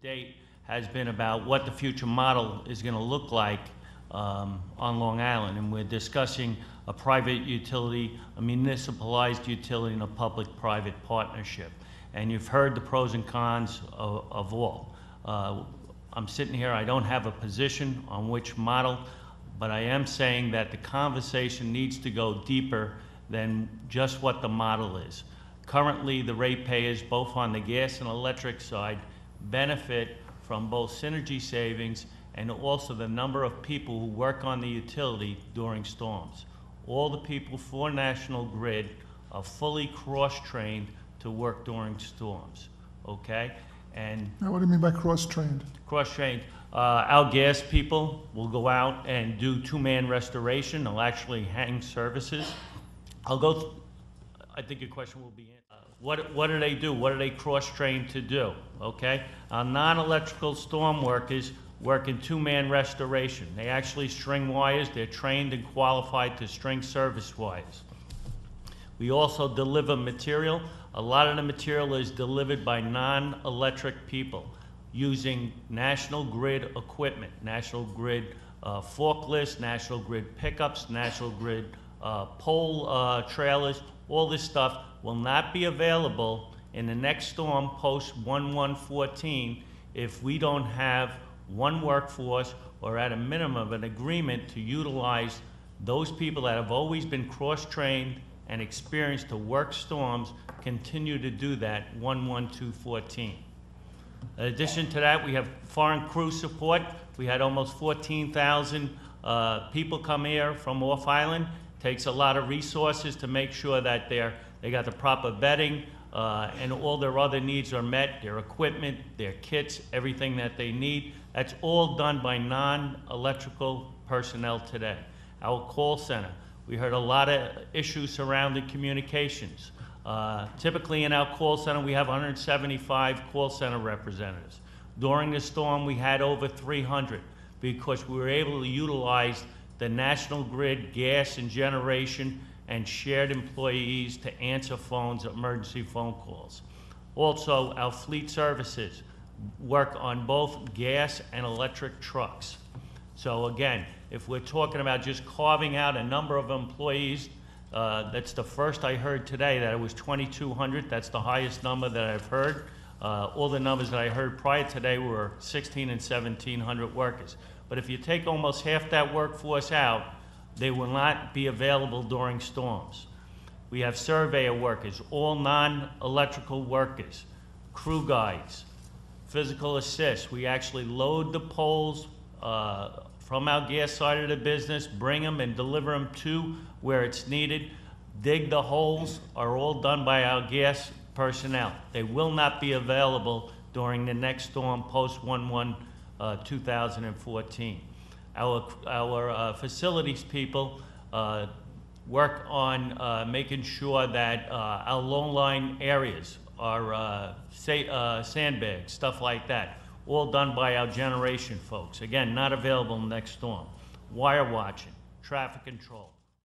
date has been about what the future model is going to look like on Long Island, and we're discussing a private utility, a municipalized utility, and a public-private partnership. And you've heard the pros and cons of all. I'm sitting here, I don't have a position on which model, but I am saying that the conversation needs to go deeper than just what the model is. Currently, the ratepayers, both on the gas and electric side, benefit from both synergy savings and also the number of people who work on the utility during storms. All the people for National Grid are fully cross-trained to work during storms, okay? And now, what do you mean by cross-trained? Cross-trained. Our gas people will go out and do two-man restoration. They'll actually hang services. I think your question will be, what do they do? What are they cross-trained to do, okay? Our non-electrical storm workers work in two-man restoration. They actually string wires. They're trained and qualified to string service wires. We also deliver material. A lot of the material is delivered by non-electric people using National Grid equipment, National Grid forklifts, National Grid pickups, National Grid pole trailers. All this stuff will not be available in the next storm post 1/1/14 if we don't have one workforce or at a minimum an agreement to utilize those people that have always been cross-trained and experienced to work storms, continue to do that 1/1/14. In addition to that, we have foreign crew support. We had almost 14,000 people come here from off island. Takes a lot of resources to make sure that they got the proper bedding and all their other needs are met, their equipment, their kits, everything that they need. That's all done by non-electrical personnel today. Our call center, we heard a lot of issues surrounding communications. Typically in our call center, we have 175 call center representatives. During the storm, we had over 300 because we were able to utilize the National Grid gas and generation and shared employees to answer phones, emergency phone calls. Also, our fleet services work on both gas and electric trucks. So again, if we're talking about just carving out a number of employees, that's the first I heard today, that it was 2,200. That's the highest number that I've heard. All the numbers that I heard prior today were 1,600 and 1,700 workers. But if you take almost half that workforce out, they will not be available during storms. We have surveyor workers, all non-electrical workers, crew guides, physical assists. We actually load the poles from our gas side of the business, bring them and deliver them to where it's needed. Dig the holes are all done by our gas personnel. They will not be available during the next storm post 1/1/2014. Our facilities people work on making sure that our low line areas are sandbags, stuff like that. All done by our generation folks. Again, not available next storm. Wire watching, traffic control.